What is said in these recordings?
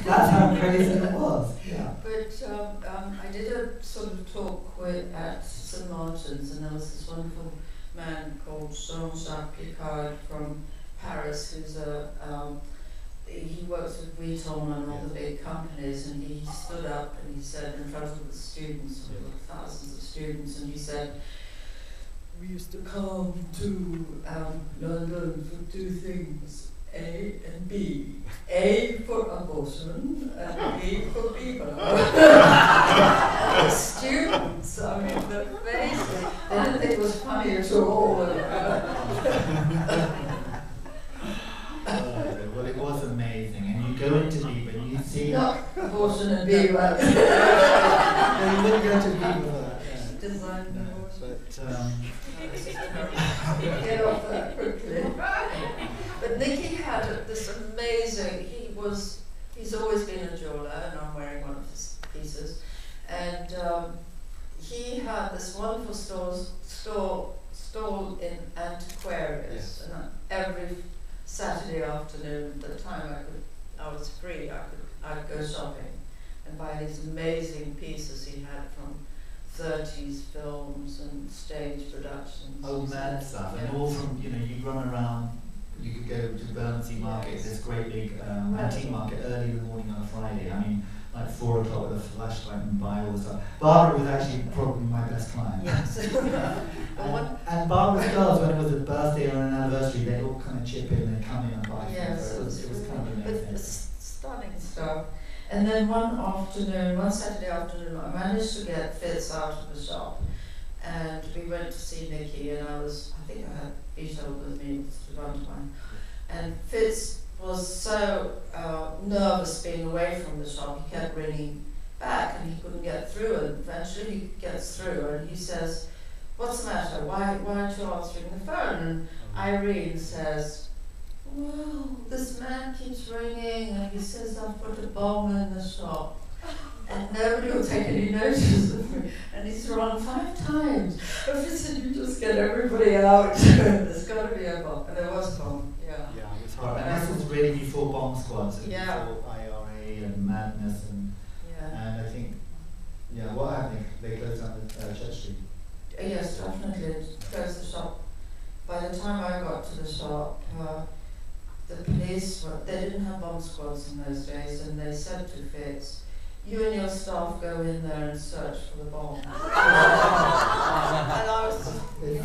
That's how crazy it was. Yeah. But I did a sort of talk at St Martin's, and there was this wonderful man called Jean-Jacques Picard from Paris, who's he works with Vuitton and all the big companies, and he stood up and he said in front of the students, thousands of students, and he said, we used to come to London for two things, A and B. A for abortion and B for Biba. The students, I mean, the faces, they didn't think it was funny at all. Well, it was amazing, and you go into Biba and you see... Not abortion and Biba. No, you didn't go to Biba for that. Yeah. Design No, but... Get off that quickly. But Nicky had this amazing, he's always been a jeweler, and I'm wearing one of his pieces, and he had this wonderful stall in Antiquarius, yes. and every Saturday afternoon, at the time I was free, I'd go shopping and buy these amazing pieces he had from 30s films and stage productions. Oh, mad stuff, and all from, you run around, you could go to Bermondsey Market, this great big antique market early in the morning on a Friday. I mean, like 4 o'clock with a flashlight and buy all the stuff. Barbara was actually probably my best client. Yes. and Barbara's girls, when it was a birthday or an anniversary, they'd all kind of chip in and come in and buy yes, things. So it was kind of amazing. But stunning stuff. And then one Saturday afternoon, I managed to get Fitz out of the shop, and we went to see Nicky, and I think I had Beetle with me to run time. And Fitz was so nervous being away from the shop, he kept ringing back and he couldn't get through, and eventually he gets through and he says, what's the matter, why aren't you answering the phone? And Irene says, well, this man keeps ringing and he says I've put a bomb in the shop and nobody will take any notice of me, and he's rung 5 times. I said, you just get everybody out, there's got to be a bomb, and there was a bomb, yeah. Yeah, it was hard. And this was really before bomb squads, yeah. Before IRA and madness, and I think, what happened? They closed down the Church Street. Yes, definitely, closed the shop. By the time I got to the shop, the police they didn't have bomb squads in those days, and they said to Fitz, you and your staff go in there and search for the bomb. And I was,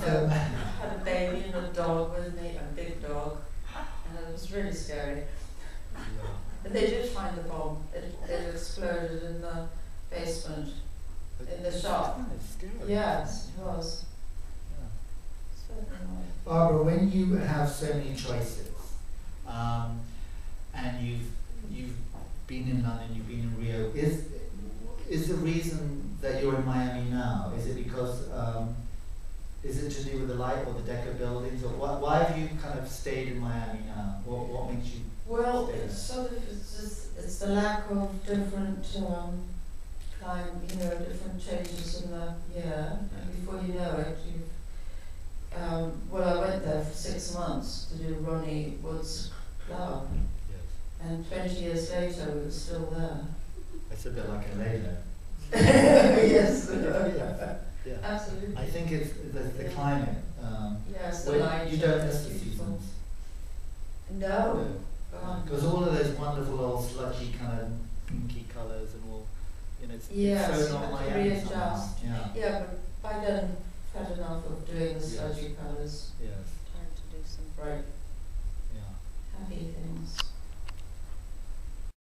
had a baby and a dog with me, a big dog, and it was really scary. But they did find the bomb. It exploded in the basement, in the shop. Yes, it was. Barbara, when you have so many choices, and you've been in London, you've been in Rio, is the reason that you're in Miami now, is it because, is it to do with the light or the Deca buildings, or why have you kind of stayed in Miami now? What makes you well, stay there? it's sort of, it's the lack of different different changes in the year, and before you know it, I went there for 6 months to do Ronnie Wood's club, and 20 years later we were still there. It's a bit like LA though. Yes, yeah. Absolutely. I think it's the climate. Yes, the when light. you don't miss the seasons. No. Because all of those wonderful old sludgy kind of pinky colours and all, it's yes, so not you have to Miami readjust. somehow. Yeah, but by then I've had enough of doing the sludgy colours. Yes. Time to do some bright